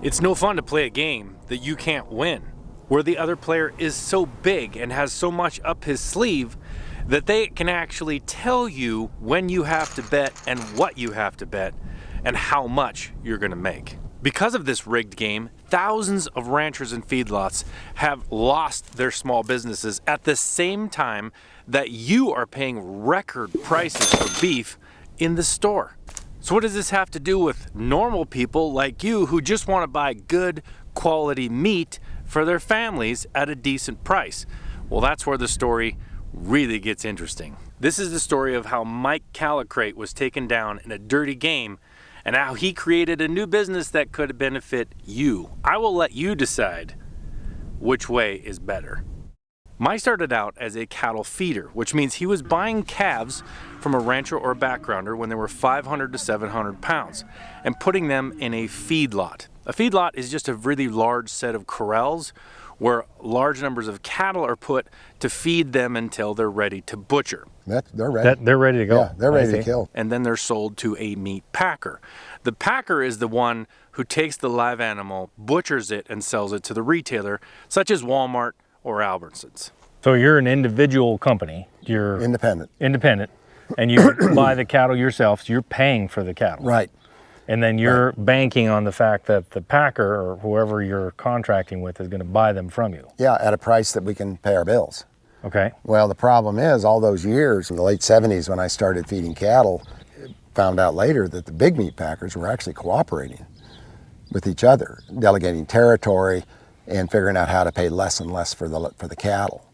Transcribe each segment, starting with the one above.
It's no fun to play a game that you can't win, where the other player is so big and has so much up his sleeve that they can actually tell you when you have to bet and what you have to bet and how much you're going to make. Because of this rigged game, thousands of ranchers and feedlots have lost their small businesses at the same time that you are paying record prices for beef in the store. So what does this have to do with normal people like you who just want to buy good quality meat for their families at a decent price? Well, that's where the story really gets interesting. This is the story of how Mike Calicrate was taken down in a dirty game and how he created a new business that could benefit you. I will let you decide which way is better. Mike started out as a cattle feeder, which means he was buying calves from a rancher or backgrounder when they were 500 to 700 pounds and putting them in a feedlot. A feedlot is just a really large set of corrals where large numbers of cattle are put to feed them until they're ready to butcher. They're ready. They're ready to go. Yeah, they're ready to kill. And then they're sold to a meat packer. The packer is the one who takes the live animal, butchers it, and sells it to the retailer, such as Walmart or Albertsons. So you're an individual company. You're Independent. And you buy the cattle yourself, so you're paying for the cattle. Right. And then you're banking on the fact that the packer or whoever you're contracting with is going to buy them from you. Yeah, at a price that we can pay our bills. Okay. Well, the problem is all those years in the late 70s when I started feeding cattle, found out later that the big meat packers were actually cooperating with each other, delegating territory and figuring out how to pay less and less for the cattle.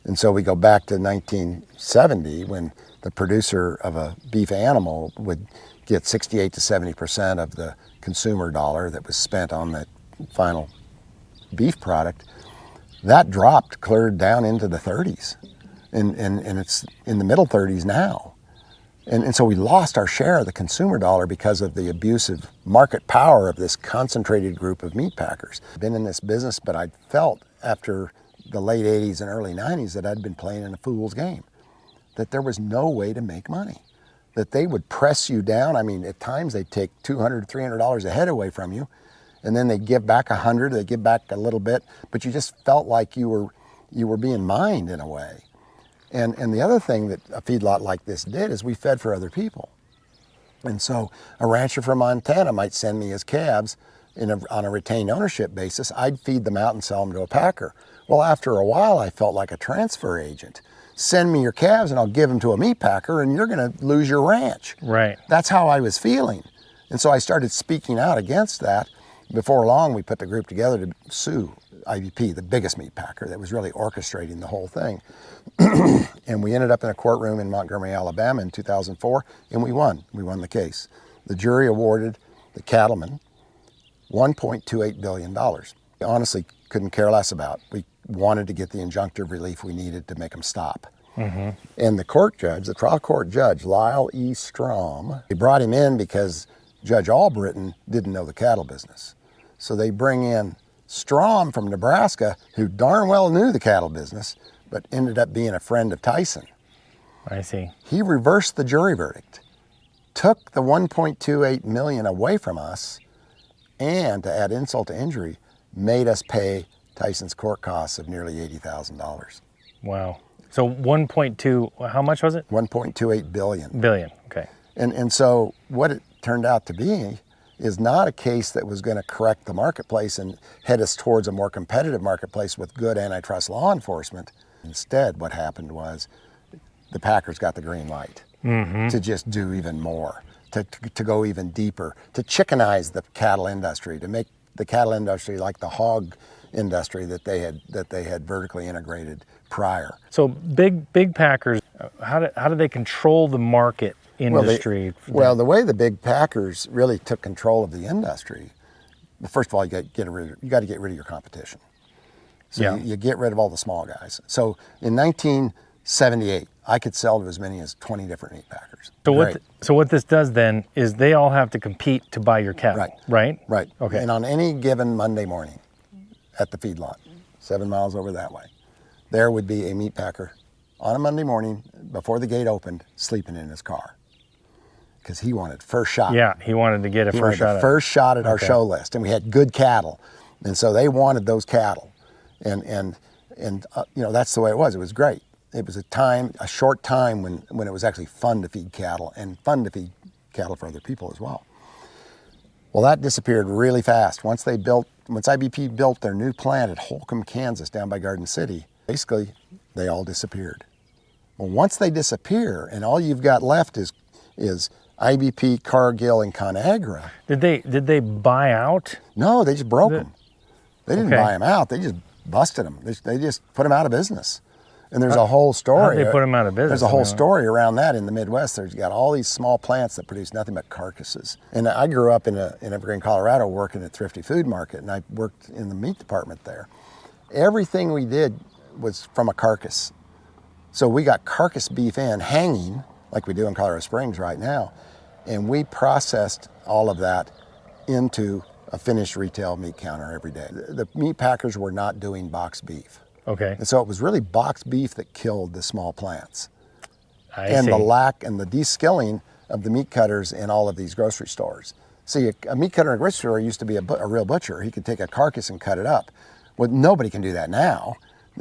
And so we go back to 1970 when the producer of a beef animal would get 68 to 70% of the consumer dollar that was spent on that final beef product. That dropped, cleared down into the 30s. And it's in the middle 30s now. And so we lost our share of the consumer dollar because of the abusive market power of this concentrated group of meat packers. I've been in this business, but I felt after the late 80s and early 90s that I'd been playing in a fool's game, that there was no way to make money, that they would press you down. I mean, at times they'd take $200, $300 a head away from you, and then they'd give back $100, they'd give back a little bit, but you just felt like you were being mined in a way. And the other thing that a feedlot like this did is we fed for other people. And so a rancher from Montana might send me his calves on a retained ownership basis. I'd feed them out and sell them to a packer. Well, after a while, I felt like a transfer agent. Send me your calves and I'll give them to a meat packer and you're gonna lose your ranch. Right. That's how I was feeling. And so I started speaking out against that. Before long, we put the group together to sue IBP, the biggest meat packer that was really orchestrating the whole thing. And we ended up in a courtroom in Montgomery, Alabama in 2004, and we won. We won the case. The jury awarded the cattlemen $1.28 billion. We honestly couldn't care less about. We wanted to get the injunctive relief we needed to make them stop. Mm-hmm. And the court judge, the trial court judge, Lyle E. Strom, they brought him in because Judge Albritton didn't know the cattle business. So they bring in Strom from Nebraska, who darn well knew the cattle business, but ended up being a friend of Tyson. I see. He reversed the jury verdict, took the $1.28 million away from us, and to add insult to injury, made us pay Tyson's court costs of nearly $80,000. Wow. So 1.2, how much was it? 1.28 billion. Billion, okay. And so what it turned out to be is not a case that was going to correct the marketplace and head us towards a more competitive marketplace with good antitrust law enforcement. Instead, what happened was the packers got the green light to just do even more, to go even deeper, to chickenize the cattle industry, to make the cattle industry like the hog industry that they had vertically integrated prior. So big packers, how do they control the market industry? Well, the way the big packers really took control of the industry, first of all, you got to get rid of your competition. So you get rid of all the small guys. So in 1978, I could sell to as many as 20 different meat packers. So what this does then is they all have to compete to buy your cattle, right? Right. Okay. And on any given Monday morning at the feedlot, 7 miles over that way, there would be a meat packer on a Monday morning before the gate opened, sleeping in his car. because he wanted first shot. Yeah, he wanted to get a He first wanted shot the at first shot at our Okay. show list, and we had good cattle, and so they wanted those cattle, and you know, that's the way it was. It was great. It was a short time when it was actually fun to feed cattle and fun to feed cattle for other people as well. Well, that disappeared really fast. Once IBP built their new plant at Holcomb, Kansas, down by Garden City, basically they all disappeared. Well, once they disappear and all you've got left is IBP, Cargill, and ConAgra. Did they buy out? No, they just broke them. They didn't Okay. buy them out. They just busted them. They just put them out of business. And there's a whole story. How'd they put them out of business? There's a I whole mean, story around that in the Midwest. There's got all these small plants that produce nothing but carcasses. And I grew up in Evergreen, Colorado, working at Thrifty Food Market, and I worked in the meat department there. Everything we did was from a carcass. So we got carcass beef in hanging, like we do in Colorado Springs right now, and we processed all of that into a finished retail meat counter every day. The meat packers were not doing boxed beef. Okay. And so it was really boxed beef that killed the small plants. I see. The lack and the de-skilling of the meat cutters in all of these grocery stores. See, a meat cutter in a grocery store used to be a real butcher. He could take a carcass and cut it up. Well, nobody can do that now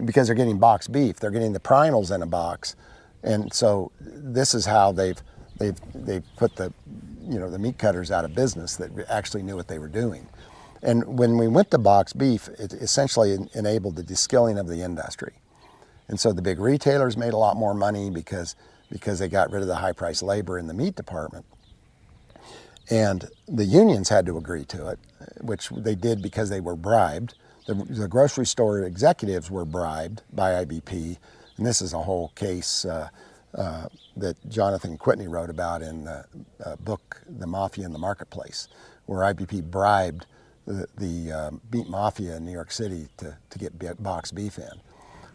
because they're getting boxed beef. They're getting the primals in a box. And so this is how they've put the meat cutters out of business that actually knew what they were doing. And when we went to boxed beef, it essentially enabled the de-skilling of the industry. And so the big retailers made a lot more money because they got rid of the high-priced labor in the meat department. And the unions had to agree to it, which they did because they were bribed. The grocery store executives were bribed by IBP, and this is a whole case that Jonathan Quitney wrote about in the book, The Mafia in the Marketplace, where IBP bribed the meat mafia in New York City to get boxed beef in.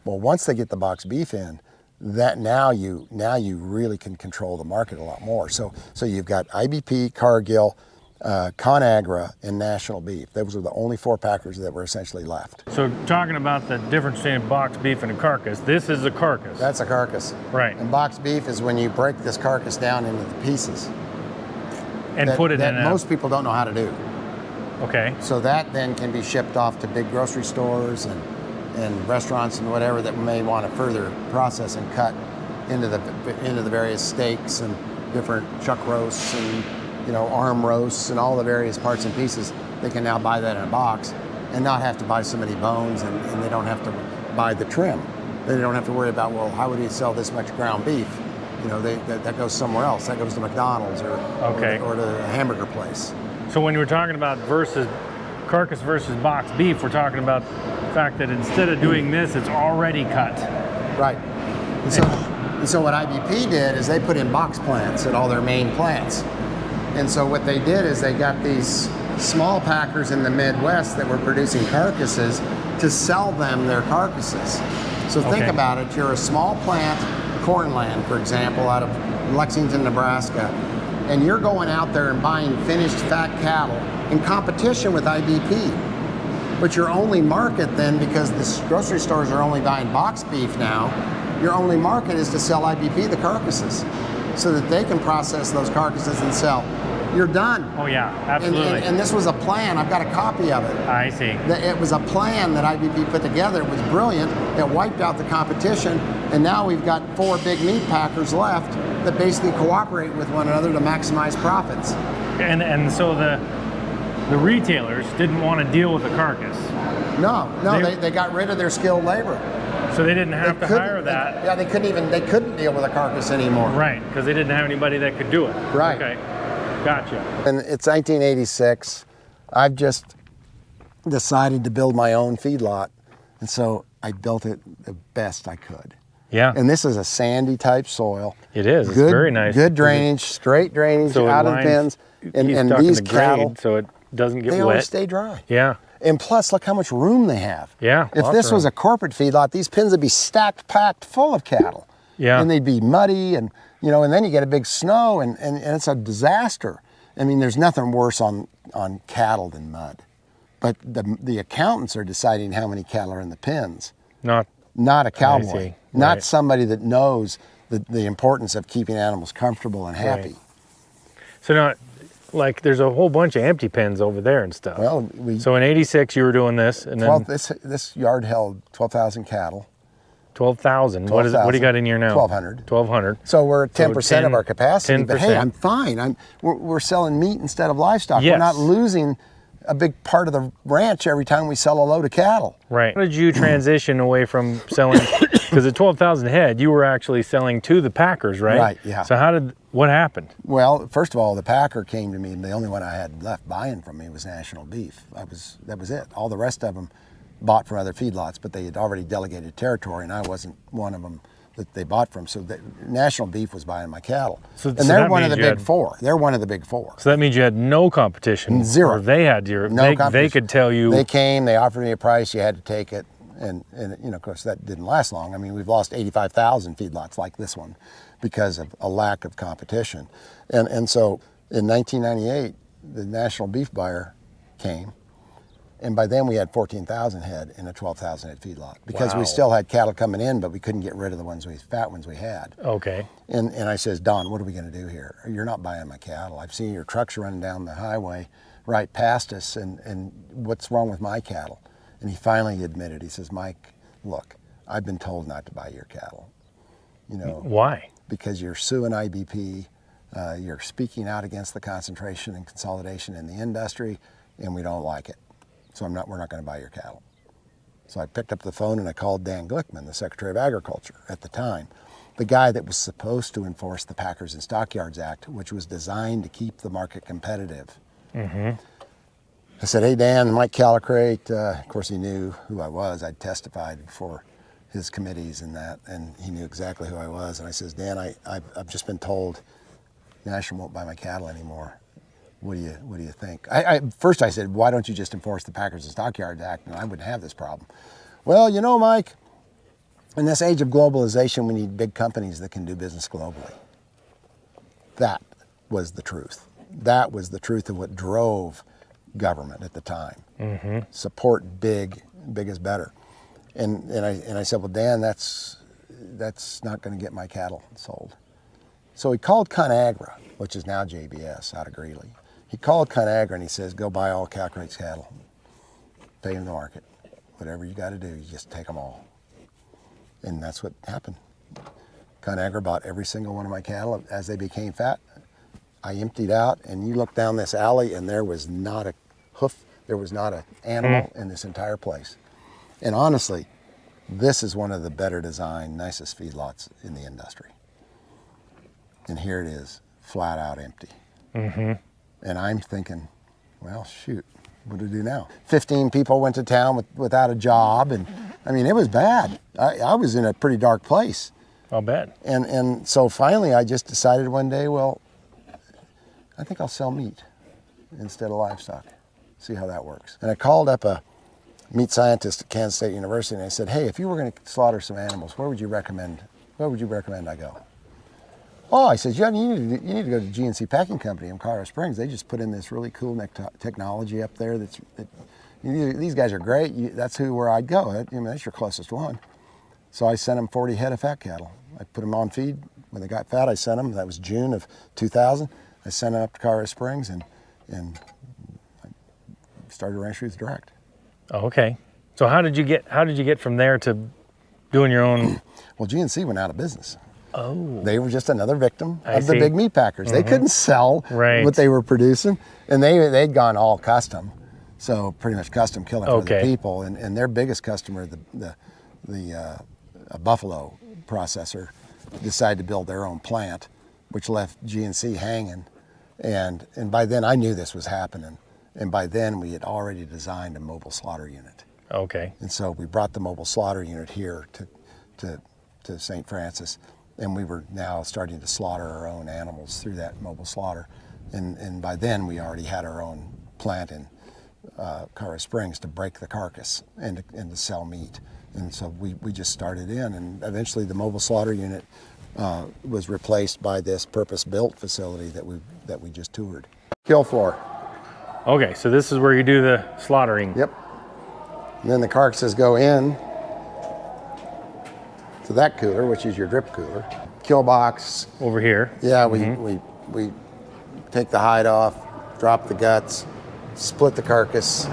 Well, once they get the boxed beef in, that now you really can control the market a lot more. So you've got IBP, Cargill, ConAgra, and National Beef. Those were the only 4 packers that were essentially left. So talking about the difference between boxed beef and a carcass, this is a carcass. That's a carcass. Right. And boxed beef is when you break this carcass down into the pieces. And put it in most people don't know how to do. Okay. So that then can be shipped off to big grocery stores and restaurants and whatever that may want to further process and cut into the various steaks and different chuck roasts and arm roasts and all the various parts and pieces. They can now buy that in a box and not have to buy so many bones, and they don't have to buy the trim. They don't have to worry about, well, how would you sell this much ground beef? That goes somewhere else. That goes to McDonald's or to a hamburger place. So when we're talking about carcass versus boxed beef, we're talking about the fact that instead of doing this, it's already cut. Right. And so what IBP did is they put in box plants at all their main plants. And so what they did is they got these small packers in the Midwest that were producing carcasses to sell them their carcasses. So think about it. You're a small plant, Cornland, for example, out of Lexington, Nebraska, and you're going out there and buying finished fat cattle in competition with IBP. But your only market then, because the grocery stores are only buying boxed beef now, your only market is to sell IBP the carcasses so that they can process those carcasses and sell. You're done. Oh yeah, absolutely. And this was a plan. I've got a copy of it. I see. It was a plan that IBP put together. It was brilliant. It wiped out the competition. And now we've got 4 big meat packers left that basically cooperate with one another to maximize profits. And so the retailers didn't want to deal with the carcass. No, they got rid of their skilled labor. So they didn't have to hire that. Yeah, they couldn't deal with a carcass anymore. Right, because they didn't have anybody that could do it. Right. Okay, gotcha. And it's 1986. I've just decided to build my own feedlot, and so I built it the best I could. Yeah. And this is a sandy type soil. It is. It's very nice. Good drainage, straight drainage so out of the pens. And these cattle, so it doesn't get they wet. always stay dry. Yeah. And plus, look how much room they have. Yeah. If this was a corporate feedlot, these pens would be stacked, packed full of cattle. Yeah. And they'd be muddy, and and then you get a big snow, and it's a disaster. I mean, there's nothing worse on cattle than mud. But the accountants are deciding how many cattle are in the pens. Not a cowboy. Not somebody that knows the importance of keeping animals comfortable and happy. Right. So now, like, there's a whole bunch of empty pens over there and stuff. Well, So in '86 you were doing this, and then this yard held 12,000 cattle. 12,000. What do you got in here now? 1,200. 1,200. So we're at 10% of our capacity. 10%. But hey, I'm fine. We're selling meat instead of livestock. Yes. We're not losing a big part of the ranch every time we sell a load of cattle. Right. How did you transition away from selling? Because at 12,000 head, you were actually selling to the packers, right? Right, yeah. So what happened? Well, first of all, the packer came to me, and the only one I had left buying from me was National Beef. That was it. All the rest of them bought from other feedlots, but they had already delegated territory, and I wasn't one of them that they bought from. So National Beef was buying my cattle. And they're one of the big four. They're one of the big four. So that means you had no competition. Zero. Or they had competition. They could tell you. They came, they offered me a price, you had to take it. And of course, that didn't last long. I mean, we've lost 85,000 feedlots like this one because of a lack of competition. And so in 1998, the National Beef buyer came. And by then we had 14,000 head in a 12,000 head feedlot because we still had cattle coming in, but we couldn't get rid of the fat ones we had. Okay. And I says, Don, what are we going to do here? You're not buying my cattle. I've seen your trucks running down the highway right past us, and what's wrong with my cattle? And he finally admitted, he says, Mike, look, I've been told not to buy your cattle. You know. Why? Because you're suing IBP, you're speaking out against the concentration and consolidation in the industry, and we don't like it. So we're not going to buy your cattle. So I picked up the phone and I called Dan Glickman, the Secretary of Agriculture at the time, the guy that was supposed to enforce the Packers and Stockyards Act, which was designed to keep the market competitive. Mm-hmm. I said, hey, Dan, Mike Calicrate, of course he knew who I was. I'd testified before his committees and that, and he knew exactly who I was. And I says, Dan, I've just been told National won't buy my cattle anymore. What do you think? First I said, why don't you just enforce the Packers and Stockyards Act and I wouldn't have this problem? Well, you know, Mike, in this age of globalization, we need big companies that can do business globally. That was the truth. That was the truth of what drove government at the time. Mm-hmm. Support big is better. And I said, well, Dan, that's not going to get my cattle sold. So he called ConAgra, which is now JBS out of Greeley. He called ConAgra and he says, go buy all Calicrate's cattle, pay in the market. Whatever you got to do, you just take them all. And that's what happened. ConAgra bought every single one of my cattle. As they became fat, I emptied out, and you look down this alley and there was not a hoof, there was not an animal in this entire place. And honestly, this is one of the better designed, nicest feedlots in the industry. And here it is, flat out empty. Mm-hmm. And I'm thinking, well, shoot, what do I do now? 15 people went to town without a job, and I mean, it was bad. I was in a pretty dark place. I'll bet. And so finally I just decided one day, well, I think I'll sell meat instead of livestock, see how that works. And I called up a meat scientist at Kansas State University and I said, hey, if you were going to slaughter some animals, where would you recommend I go? Oh, I said, you need to go to GNC Packing Company in Colorado Springs. They just put in this really cool technology up there. These guys are great. That's where I'd go. That's your closest one. So I sent them 40 head of fat cattle. I put them on feed. When they got fat, I sent them. That was June of 2000. I sent them up to Colorado Springs and I started Ranch Foods Direct. Oh, okay. So how did you get from there to doing your own? Well, GNC went out of business. Oh. They were just another victim of the big meat packers. Mm-hmm. They couldn't sell what they were producing, and they'd gone all custom, so pretty much custom killing for the people. And their biggest customer, the Buffalo processor, decided to build their own plant, which left GNC hanging. And by then I knew this was happening, and by then we had already designed a mobile slaughter unit. Okay. And so we brought the mobile slaughter unit here to St. Francis. And we were now starting to slaughter our own animals through that mobile slaughter. And by then we already had our own plant in Colorado Springs to break the carcass and to sell meat. And so we just started in, and eventually the mobile slaughter unit was replaced by this purpose-built facility that we just toured. Kill floor. Okay, so this is where you do the slaughtering. Yep. And then the carcasses go in to that cooler, which is your drip cooler. Kill box. Over here. Yeah, we take the hide off, drop the guts, split the carcass,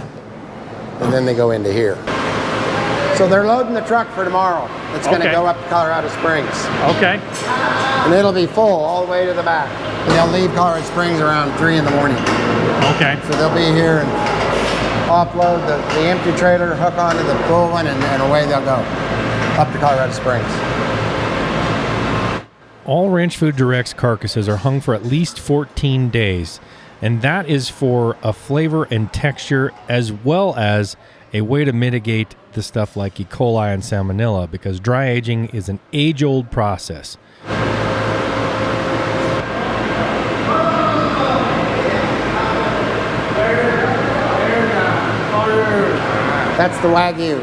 and then they go into here. So they're loading the truck for tomorrow. It's going to go up to Colorado Springs. Okay. And it'll be full all the way to the back. And they'll leave Colorado Springs around 3 in the morning. Okay. So they'll be here and offload the empty trailer, hook onto the full one, and away they'll go up to Colorado Springs. All Ranch Food Direct's carcasses are hung for at least 14 days, and that is for a flavor and texture as well as a way to mitigate the stuff like E. coli and salmonella, because dry aging is an age-old process. That's the Wagyu.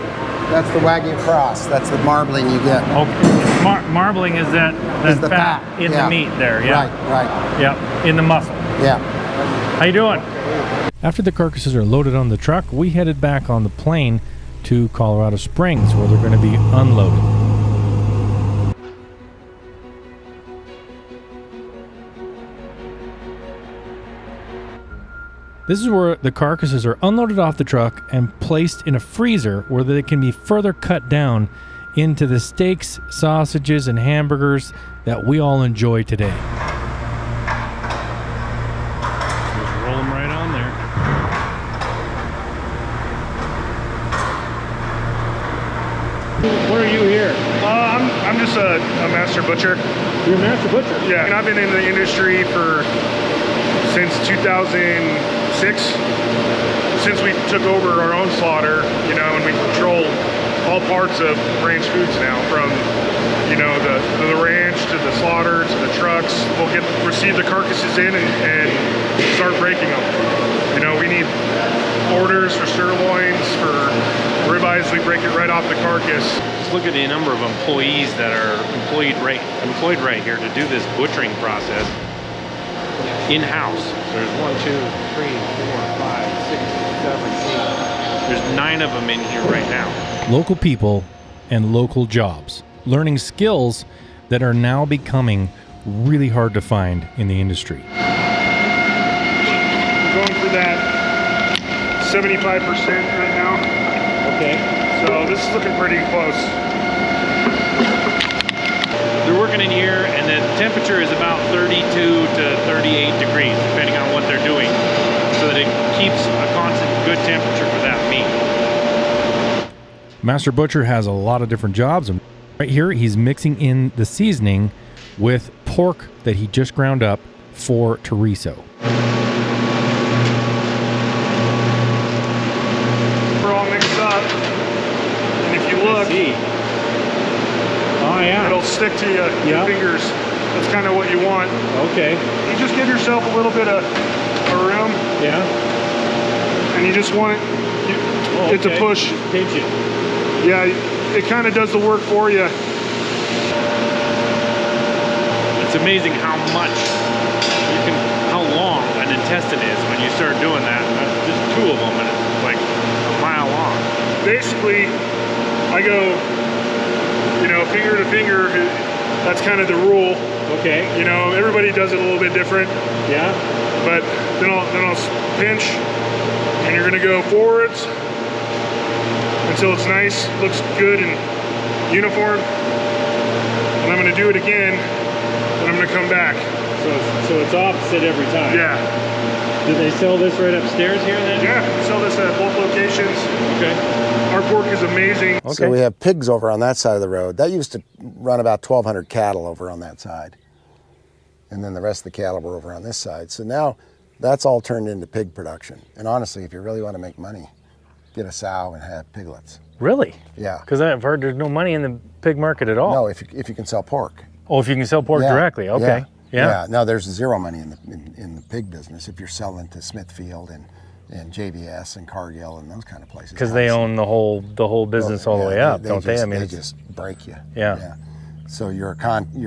That's the Wagyu cross. That's the marbling you get. Okay. Marbling is that the fat fat, in yeah. the meat there, yeah? Right. Yep, in the muscle. Yeah. How you doing? After the carcasses are loaded on the truck, we headed back on the plane to Colorado Springs, where they're going to be unloaded. This is where the carcasses are unloaded off the truck and placed in a freezer where they can be further cut down into the steaks, sausages, and hamburgers that we all enjoy today. Just roll them right on there. What are you here? I'm just a master butcher. You're a master butcher? Yeah, and I've been in the industry since 2006. Since we took over our own slaughter, and we control all parts of Ranch Foods now, from the ranch to the slaughter to the trucks. We'll receive the carcasses in and start breaking them. We need orders for sirloins, for ribeyes. We break it right off the carcass. Just look at the number of employees that are employed right here to do this butchering process in-house. There's 1, 2, 3, 4, 5, 6, 7, 8. There's 9 of them in here right now. Local people and local jobs, learning skills that are now becoming really hard to find in the industry. We're going for that 75% right now. Okay. So this is looking pretty close. They're working in here, and the temperature is about 32 to 38 degrees, depending on what they're doing, so that it keeps a constant good temperature for that meat. Master Butcher has a lot of different jobs, and right here he's mixing in the seasoning with pork that he just ground up for chorizo. We're all mixed up, and if you look, oh yeah, it'll stick to your fingers. That's kind of what you want. Okay. You just give yourself a little bit of room. Yeah. And you just want it to push. Pinch it. Yeah, it kind of does the work for you. It's amazing how long an intestine is when you start doing that. That's just 2 of them, and it's like a mile long. Basically, I go, finger to finger. That's kind of the rule. Okay. Everybody does it a little bit different. Yeah. But then I'll pinch, and you're gonna go forwards until it's nice, looks good and uniform. And I'm gonna do it again, and I'm gonna come back. So it's opposite every time. Yeah. Do they sell this right upstairs here then? Yeah, we sell this at both locations. Okay. Our pork is amazing. Okay. So we have pigs over on that side of the road. That used to run about 1,200 cattle over on that side. And then the rest of the cattle were over on this side. So now that's all turned into pig production. And honestly, if you really want to make money, get a sow and have piglets. Really? Yeah. Because I've heard there's no money in the pig market at all. No, if you can sell pork. Oh, if you can sell pork directly. Okay. Yeah. No, there's zero money in the pig business if you're selling to Smithfield and JBS and Cargill and those kind of places. Because they own the whole business all the way up, don't they? I mean, they just break you. Yeah. So you're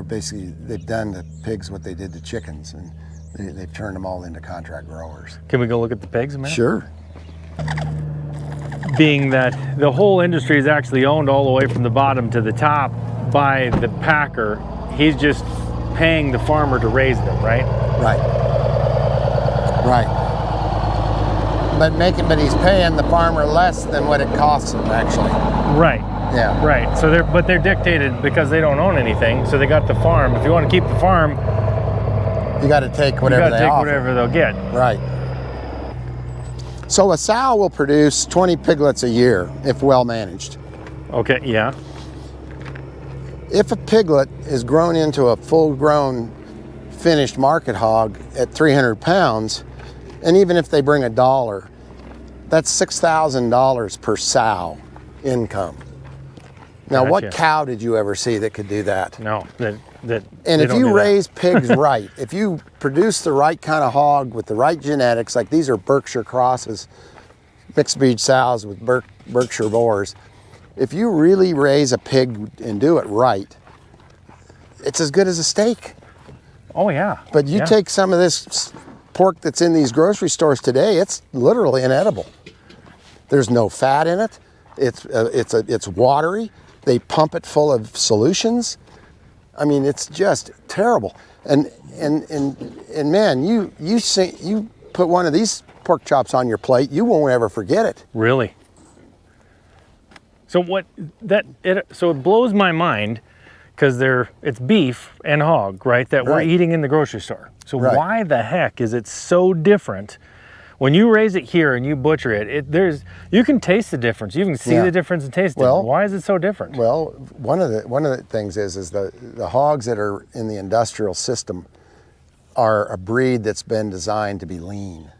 basically, they've done to pigs what they did to chickens, and they've turned them all into contract growers. Can we go look at the pigs a minute? Sure. Being that the whole industry is actually owned all the way from the bottom to the top by the packer, he's just paying the farmer to raise them, right? Right. Right. But he's paying the farmer less than what it costs him, actually. Right. Yeah. Right. So they're dictated because they don't own anything. So they got the farm. If you want to keep the farm, You got to take whatever you got to they take offer. whatever they'll get. Right. So a sow will produce 20 piglets a year if well managed. Okay. Yeah. If a piglet is grown into a full-grown finished market hog at 300 pounds, and even if they bring $1, that's $6,000 per sow income. Now, what Gotcha. cow did you ever see that could do that? No. And they if don't you do that. raise pigs right, if you produce the right kind of hog with the right genetics, like these are Berkshire crosses, mixed breed sows with Berkshire boars, if you really raise a pig and do it right, it's as good as a steak. Oh yeah. But you Yeah. take some of this pork that's in these grocery stores today, it's literally inedible. There's no fat in it. It's watery. They pump it full of solutions. I mean, it's just terrible. And man, you put one of these pork chops on your plate, you won't ever forget it. Really? So so it blows my mind because it's beef and hog, right? That we're Right. eating in the grocery store. So Right. why the heck is it so different? When you raise it here and you butcher it, you can taste the difference. You can see Yeah. the difference and taste it. Well- Why is it so different? Well, one of the things is the hogs that are in the industrial system are a breed that's been designed to be lean.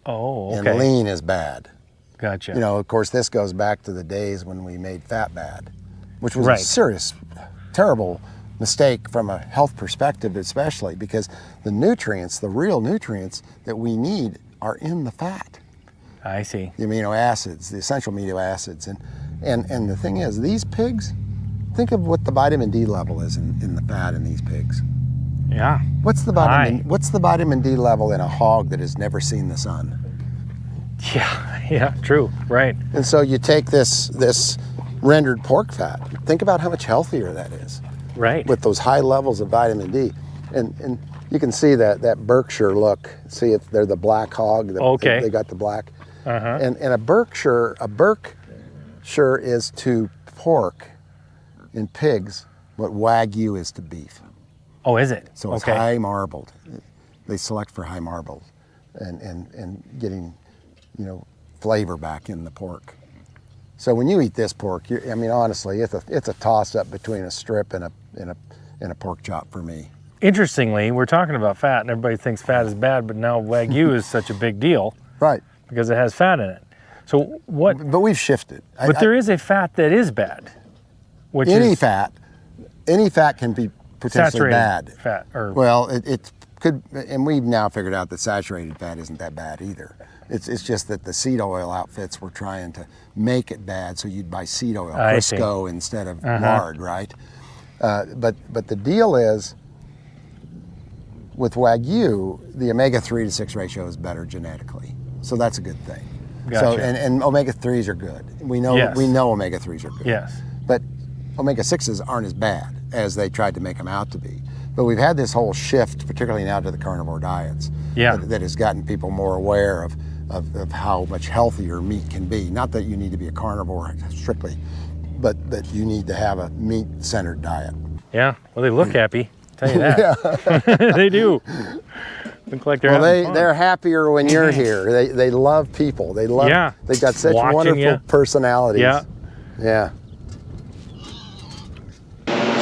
Oh, And okay. lean is bad. Gotcha. You know, of course, this goes back to the days when we made fat bad, which was Right. a serious, terrible mistake from a health perspective, especially because the nutrients, the real nutrients that we need are in the fat. I see. The amino acids, the essential amino acids. And the thing is, these pigs, think of what the vitamin D level is in the fat in these pigs. Yeah. What's the vitamin D level in a hog that has never seen the sun? Yeah, true. Right. And so you take this rendered pork fat, think about how much healthier that is Right. with those high levels of vitamin D. And you can see that Berkshire look. See, they're the black hog. Okay. They got the black. Uh-huh. And a Berkshire is to pork in pigs what Wagyu is to beef. Oh, is it? So it's okay. high marbled. They select for high marbled and getting, flavor back in the pork. So when you eat this pork, honestly, it's a toss up between a strip and a pork chop for me. Interestingly, we're talking about fat, and everybody thinks fat is bad, but now Wagyu is such a big deal Right. because it has fat in it. So what? But we've shifted. But there is a fat that is bad, which any is fat can be potentially saturated bad. fat. Or Well, it could, and we've now figured out that saturated fat isn't that bad either. It's just that the seed oil outfits were trying to make it bad, so you'd buy seed oil, I see. Crisco instead of lard, right? But the deal is, with Wagyu, the omega-3 to 6 ratio is better genetically, so that's a good thing. So Gotcha. and omega-3s are good. We know Yes. omega-3s are good. yes. But omega-6s aren't as bad as they tried to make them out to be. But we've had this whole shift, particularly now to the carnivore diets, Yeah. that has gotten people more aware of how much healthier meat can be. Not that you need to be a carnivore strictly, but that you need to have a meat-centered diet. Yeah. Well, they look happy. Tell you that. They do. Look like they're having fun. They're happier when you're here. They love people. They got such Watching wonderful ya. personalities. Yeah. Yeah.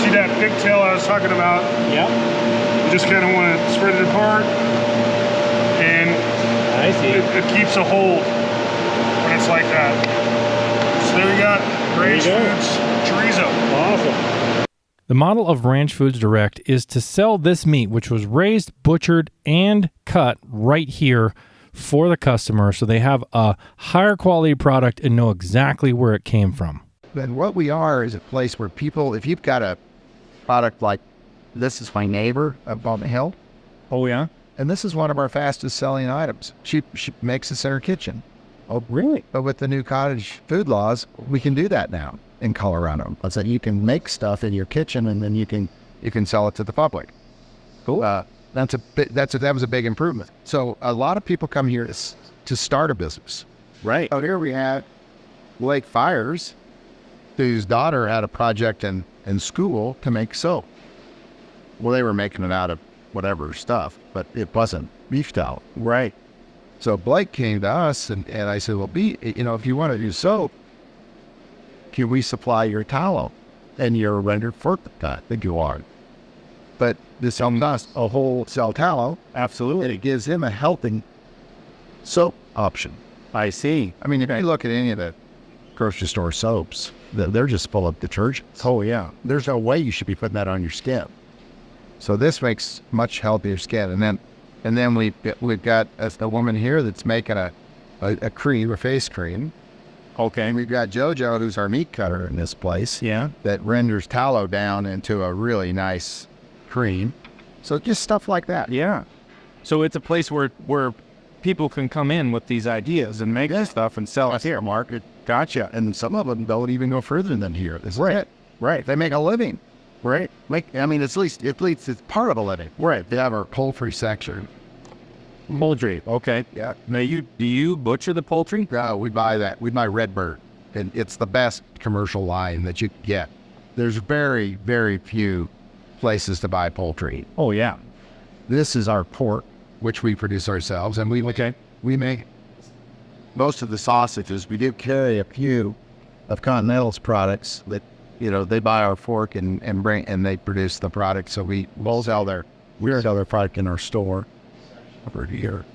See that pigtail I was talking about? Yeah. You just kind of want to spread it apart, and I see. it keeps a hold when it's like that. So there we got Range There you go. Foods chorizo. Awesome. The model of Ranch Foods Direct is to sell this meat, which was raised, butchered, and cut right here for the customer, so they have a higher quality product and know exactly where it came from. And what we are is a place where people, if you've got a product like this is my neighbor up on the hill, Oh, yeah? and this is one of our fastest selling items. She makes this in her kitchen. Oh, really? But with the new cottage food laws, we can do that now in Colorado. So you can make stuff in your kitchen and then you can sell it to the public. Cool. That was a big improvement. So a lot of people come here to start a business. Right. So here we had Blake Fires, whose daughter had a project in school to make soap. Well, they were making it out of whatever stuff, but it wasn't beef tallow. Right. So Blake came to us, and I said, well, if you want to do soap, can we supply your tallow? And you're a rendered fork I think you are. But this helps us a whole cell tallow. Absolutely. And it gives him a healthy soap option. I see. I mean, if you look at any of the grocery store soaps, they're just full of detergents. Oh, yeah. There's no way you should be putting that on your skin. So this makes much healthier skin. And then we've got a woman here that's making a cream, a face cream. Okay. And we've got JoJo, who's our meat cutter in this place. Yeah. That renders tallow down into a really nice cream. So just stuff like that. Yeah. So it's a place where people can come in with these ideas and make stuff and sell it here. Market. Gotcha. And some of them don't even go further than here. This is it. Right. They make a living. Right. At least it's part of a living. Right. They have our poultry section. Poultry. Okay. Yeah. Now do you butcher the poultry? No, we buy that. We buy Redbird. And it's the best commercial line that you can get. There's very, very few places to buy poultry. Oh, yeah. This is our pork, which we produce ourselves. And we make most of the sausages. We do carry a few of Continental's products that, they buy our pork and they produce the product. So we sell their product in our store over here.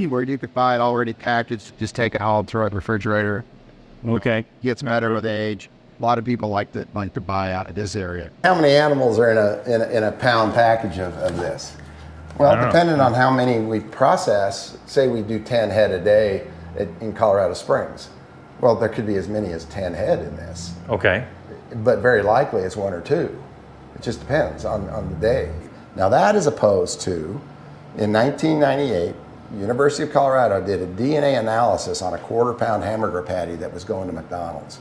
Where you could buy it already packaged, just take it home, throw it in the refrigerator. Okay. Gets better with age. A lot of people like to buy out of this area. How many animals are in a pound package of this? Well, depending on how many we process, say we do 10 head a day in Colorado Springs. Well, there could be as many as 10 head in this. Okay. But very likely it's one or two. It just depends on the day. Now that is opposed to, in 1998, University of Colorado did a DNA analysis on a 1/4 pound hamburger patty that was going to McDonald's.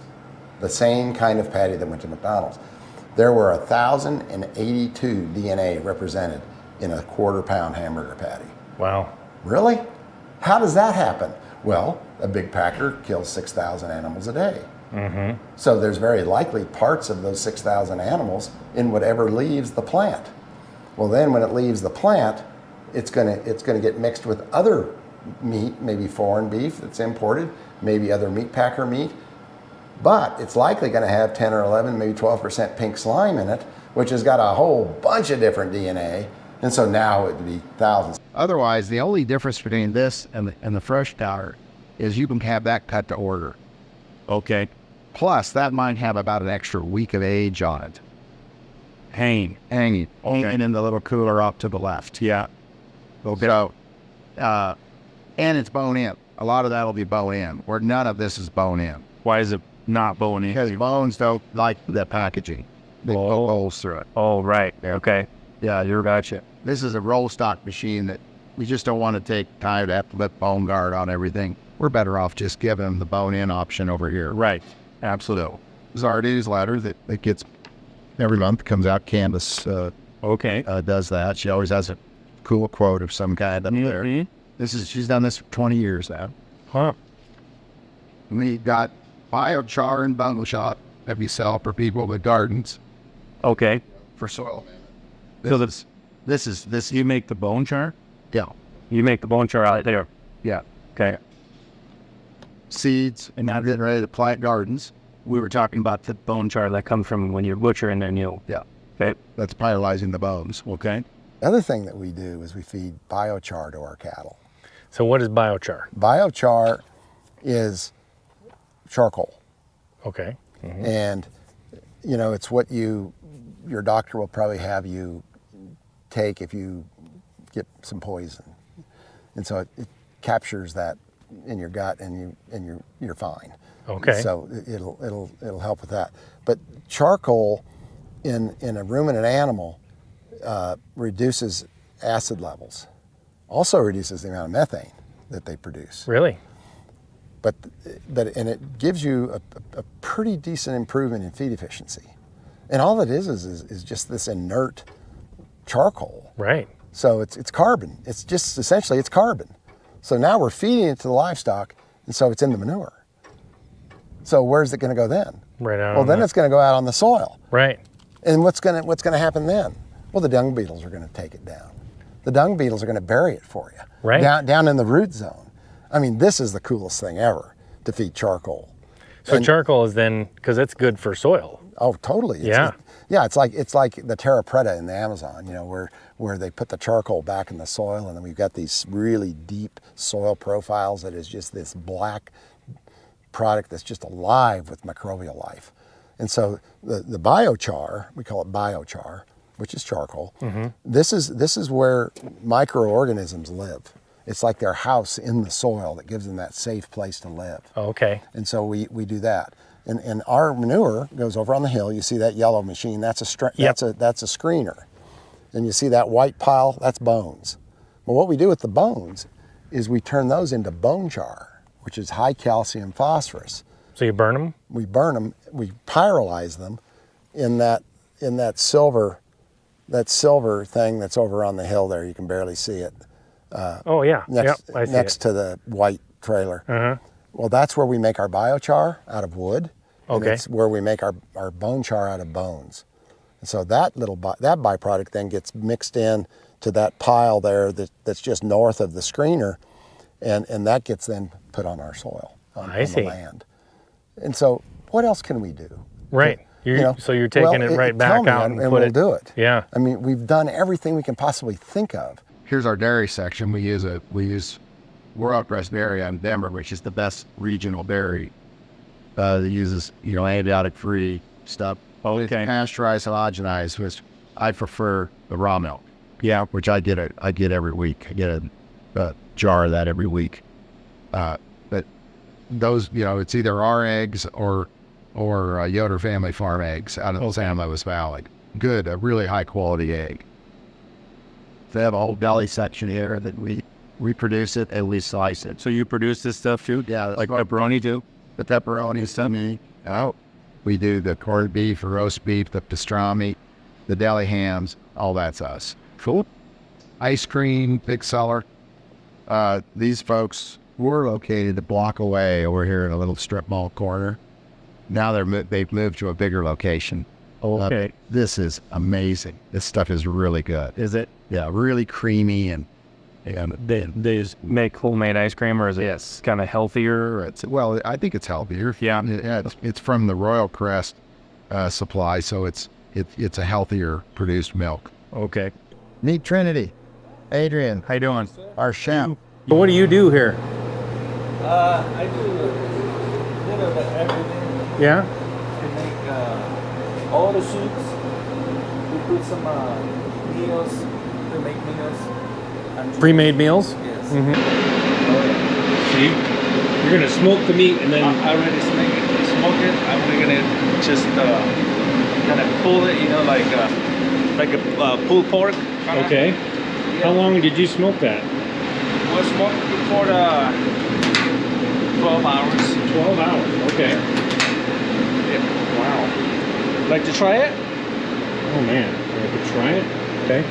The same kind of patty that went to McDonald's. There were 1,082 DNA represented in a 1/4 pound hamburger patty. Wow. Really? How does that happen? Well, a big packer kills 6,000 animals a day. Mm-hmm. So there's very likely parts of those 6,000 animals in whatever leaves the plant. Well, then when it leaves the plant, it's gonna get mixed with other meat, maybe foreign beef that's imported, maybe other meat packer meat, but it's likely gonna have 10 or 11, maybe 12% pink slime in it, which has got a whole bunch of different DNA, and so now it would be thousands. Otherwise, the only difference between this and the fresh tower is you can have that cut to order. Okay. Plus, that might have about an extra week of age on it. Hanging Okay. in the little cooler off to the left. Yeah. So, and it's bone in. A lot of that will be bone in, where none of this is bone in. Why is it not bone in? Because bones don't like the packaging. They poke holes through it. Oh, right. Okay. Yeah, you're gotcha. This is a roll stock machine that we just don't want to take time to have to put bone guard on everything. We're better off just giving them the bone in option over here. Right. Absolutely. This is our newsletter that gets every month, comes out. Candace Okay. does that. She always has a cool quote of some kind up there. She's done this for 20 years now. Huh. We got biochar and bundle shop that we sell for people with gardens Okay. for soil. So this you make the bone char? Yeah. You make the bone char out there. Yeah. Okay. Seeds, and now getting ready to plant gardens. We were talking about the bone char that comes from when you're butchering and you. Yeah. Okay. That's pyrolyzing the bones. Okay. The other thing that we do is we feed biochar to our cattle. So what is biochar? Biochar is charcoal. Okay. Mm-hmm. And, it's what your doctor will probably have you take if you get some poison. And so it captures that in your gut and you're fine. Okay. So it'll help with that. But charcoal in a ruminant animal reduces acid levels. Also reduces the amount of methane that they produce. Really? But it gives you a pretty decent improvement in feed efficiency. And all it is just this inert charcoal. Right. So it's carbon. It's just essentially it's carbon. So now we're feeding it to the livestock, and so it's in the manure. So where's it going to go then? Right out. Well, then it's going to go out on the soil. Right. And what's going to happen then? Well, the dung beetles are going to take it down. The dung beetles are going to bury it for you. Right. Down in the root zone. I mean, this is the coolest thing ever to feed charcoal. So charcoal is then, because it's good for soil. Oh, totally. It's like the terra preta in the Amazon, you know, where they put the charcoal back in the soil, and then we've got these really deep soil profiles that is just this black product that's just alive with microbial life. And so the biochar, we call it biochar, which is charcoal. This is where microorganisms live. It's like their house in the soil that gives them that safe place to live. Okay. And so we do that. And our manure goes over on the hill. You see that yellow machine? That's a screener. And you see that white pile? That's bones. Well, what we do with the bones is we turn those into bone char, which is high calcium phosphorus. So you burn them? We burn them. We pyrolyze them in that silver thing that's over on the hill there. You can barely see it. Oh yeah. Next to the white trailer. Well, that's where we make our biochar out of wood. And Okay. it's where we make our bone char out of bones. And so that byproduct then gets mixed in to that pile there that's just north of the screener, and that gets then put on our soil on the land. And so what else can we do? Right. So you're taking it right back out and we'll do it. Yeah. I mean, we've done everything we can possibly think of. Here's our dairy section. We're out Traceability in Denver, which is the best regional dairy. That uses, antibiotic-free stuff. Okay. It's pasteurized, homogenized, which I prefer the raw milk. Yeah. Which I get every week. I get a jar of that every week. But those, it's either our eggs or Yoder Family Farm eggs out of San Luis Valley. Good, a really high quality egg. They have a whole deli section here that we produce it and we slice it. So you produce this stuff too? Yeah, like pepperoni too? The pepperoni stuff. Oh, we do the corned beef, the roast beef, the pastrami, the deli hams. All that's us. Cool. Ice cream, big seller. These folks were located a block away over here in a little strip mall corner. Now they've moved to a bigger location. Okay. This is amazing. This stuff is really good. Is it? Yeah, really creamy and they just make homemade ice cream, or is it kind of healthier? Or well, I think it's healthier. Yeah. It's from the Royal Crest supply, so it's a healthier produced milk. Okay. Meet Trinity. Adrian, How you doing? our chef. What do you do here? I do a little bit everything. Yeah. I make all the soups. We put some meals to make meals. And Pre-made meals? Yes. See, you're gonna smoke the meat and then. I already smoke it. I'm gonna just kind of pull it, like a pulled pork. Kinda. Okay. Yeah. How long did you smoke that? We'll smoke it for 12 hours. 12 hours. Okay. Yeah. Wow. Like to try it? Oh man, I could try it. Okay.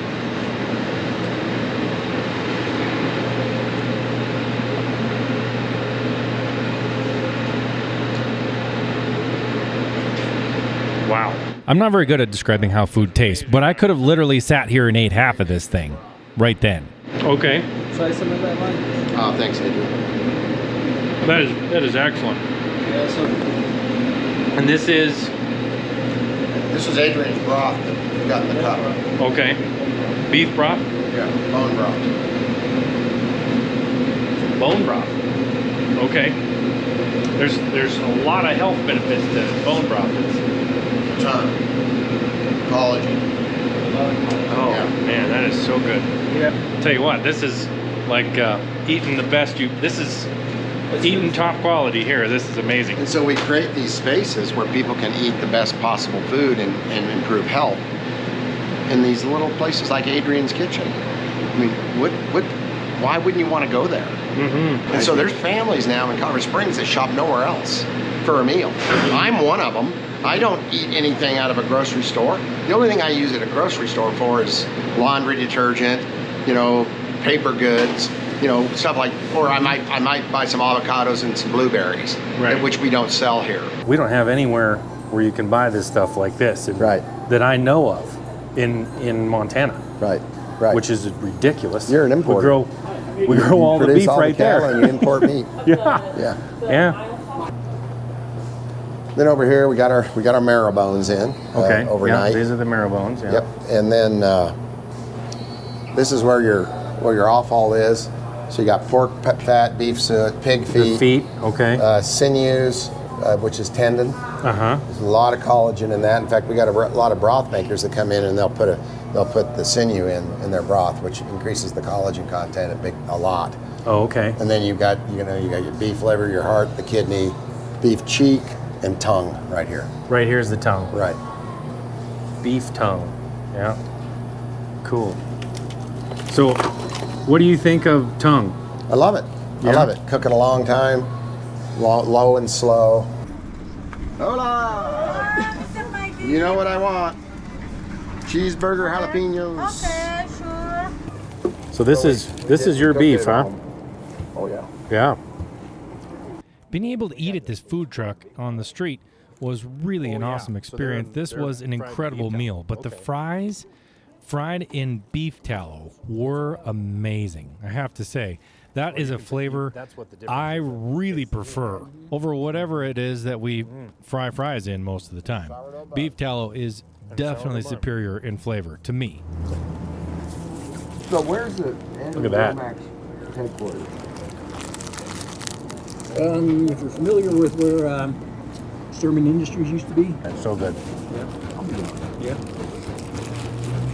Wow. I'm not very good at describing how food tastes, but I could have literally sat here and ate half of this thing right then. Okay. Try some of that one. Oh, thanks, Adrian. That is excellent. Yeah, so And this is This is Adrian's broth that we got in the cup. okay. Beef broth, Yeah, bone broth. bone broth. Okay. There's a lot of health benefits to bone broth. Ton. Collagen. Oh Yeah. man, that is so good. yeah. Tell you what, this is like eating the best this is eating top quality here. This is amazing. And so we create these spaces where people can eat the best possible food and improve health in these little places like Adrian's Kitchen. I mean, why wouldn't you want to go there? Mm-hmm. And so there's families now in Colorado Springs that shop nowhere else for a meal. I'm one of them. I don't eat anything out of a grocery store. The only thing I use at a grocery store for is laundry detergent, paper goods, stuff like, or I might buy some avocados and some blueberries, Right. which we don't sell here. We don't have anywhere where you can buy this stuff like this Right. that I know of in Montana, Right. which is ridiculous. You're an importer. We grow all the produce beef all right the cattle there. and you import meat. Yeah. Yeah. Then over here we got our marrow bones in Okay. overnight. Yeah, these are the marrow bones. Yeah. Yep. And then this is where your offal is. So you got pork fat, beef suet, pig The feet. Okay. sinews, which is tendon. Uh-huh. There's a lot of collagen in that. In fact, we got a lot of broth makers that come in and they'll put the sinew in their broth, which increases the collagen content a lot. Oh, okay. And then you got your beef liver, your heart, the kidney, beef cheek, and tongue right here. Right here's the tongue. Right. Beef tongue. Yeah. Cool. So, what do you think of tongue? I love it. Yeah. I love it. Cook it a long time, low and slow. Hola! You know what I want? Cheeseburger, jalapenos. Okay, sure. So this is your beef, huh? Oh yeah. Yeah. Being able to eat at this food truck on the street was really an awesome experience. This was an incredible meal, but the fries, fried in beef tallow, were amazing. I have to say, that is a flavor I really prefer over whatever it is that we fry fries in most of the time. Beef tallow is definitely superior in flavor to me. So where's the Look at that. headquarters? If you're familiar with where Sturman Industries used to be. That's so good. Yeah.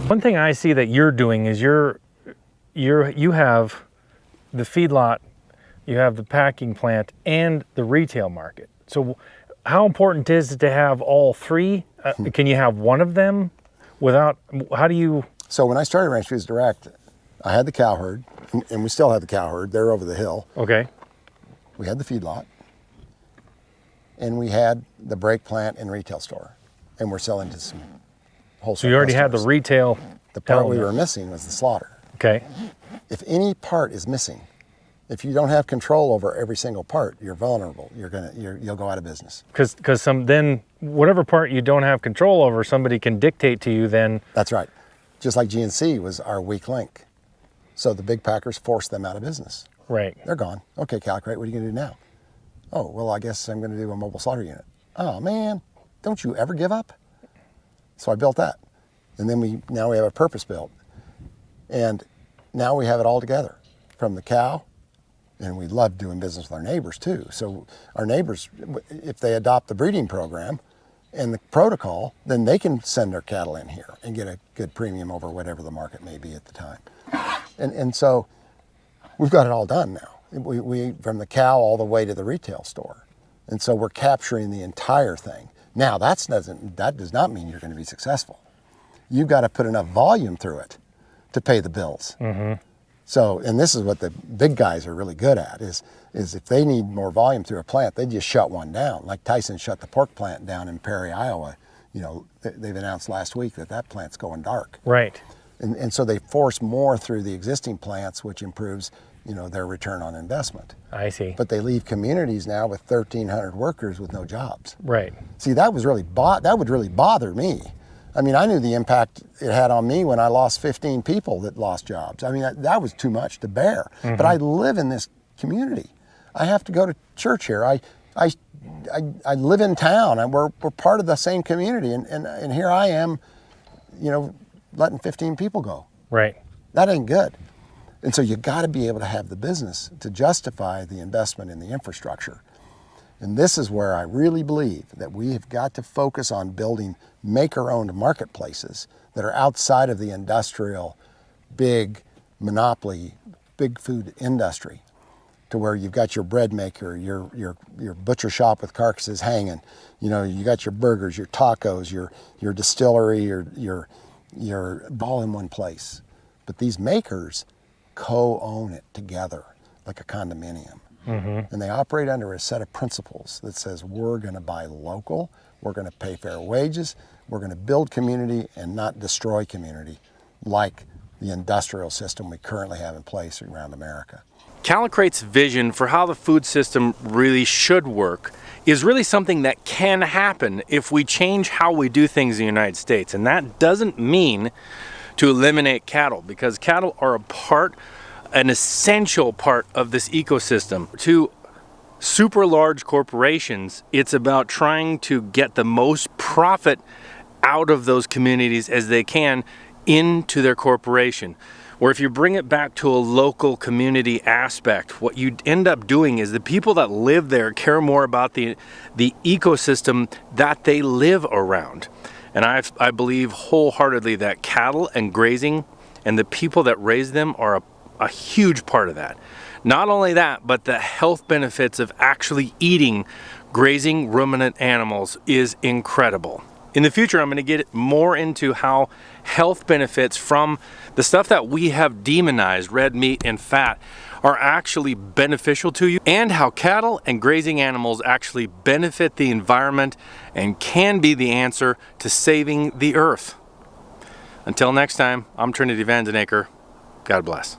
One thing I see that you're doing is you have the feedlot, you have the packing plant, and the retail market. So how important is it to have all three? Can you have one of them without, how do you? So when I started Ranch Foods Direct, I had the cow herd, and we still have the cow herd. They're over the hill. Okay. We had the feedlot, and we had the brake plant and retail store, and we're selling to some wholesale. So you already had the customers. retail. The part we element. were missing was the slaughter. Okay. If any part is missing, if you don't have control over every single part, you're vulnerable. You'll go out of business. Because then whatever part you don't have control over, somebody can dictate to you then. That's right. Just like GNC was our weak link. So the big packers forced them out of business. Right. They're gone. Okay, Calcrate, what are you going to do now? Oh, well, I guess I'm going to do a mobile slaughter unit. Oh, man, don't you ever give up? So I built that. And then now we have a purpose built. And now we have it all together from the cow, and we love doing business with our neighbors too. So our neighbors, if they adopt the breeding program and the protocol, then they can send their cattle in here and get a good premium over whatever the market may be at the time. And so we've got it all done now. We from the cow all the way to the retail store. And so we're capturing the entire thing. Now that does not mean you're going to be successful. You've got to put enough volume through it to pay the bills. Mm-hmm. So, and this is what the big guys are really good at, is if they need more volume through a plant, they just shut one down. Like Tyson shut the pork plant down in Perry, Iowa. They've announced last week that plant's going dark. Right. And so they force more through the existing plants, which improves, their return on investment. I see. But they leave communities now with 1,300 workers with no jobs. Right. See, that would really bother me. I mean, I knew the impact it had on me when I lost 15 people that lost jobs. I mean, that was too much to bear. Mm-hmm. But I live in this community. I have to go to church here. I live in town. We're part of the same community. And here I am, letting 15 people go. Right. That ain't good. And so you got to be able to have the business to justify the investment in the infrastructure. And this is where I really believe that we have got to focus on building maker-owned marketplaces that are outside of the industrial, big monopoly, big food industry, to where you've got your bread maker, your butcher shop with carcasses hanging, you got your burgers, your tacos, your distillery, your all in one place. But these makers co-own it together like a condominium. Mm-hmm. And they operate under a set of principles that says we're going to buy local, we're going to pay fair wages, we're going to build community and not destroy community like the industrial system we currently have in place around America. Calicrate's vision for how the food system really should work is really something that can happen if we change how we do things in the United States. And that doesn't mean to eliminate cattle, because cattle are an essential part of this ecosystem. To super large corporations, it's about trying to get the most profit out of those communities as they can into their corporation. Or if you bring it back to a local community aspect, what you end up doing is the people that live there care more about the ecosystem that they live around. And I believe wholeheartedly that cattle and grazing and the people that raise them are a huge part of that. Not only that, but the health benefits of actually eating grazing ruminant animals is incredible. In the future, I'm going to get more into how health benefits from the stuff that we have demonized, red meat and fat, are actually beneficial to you, and how cattle and grazing animals actually benefit the environment and can be the answer to saving the earth. Until next time, I'm Trinity Vandenaker. God bless.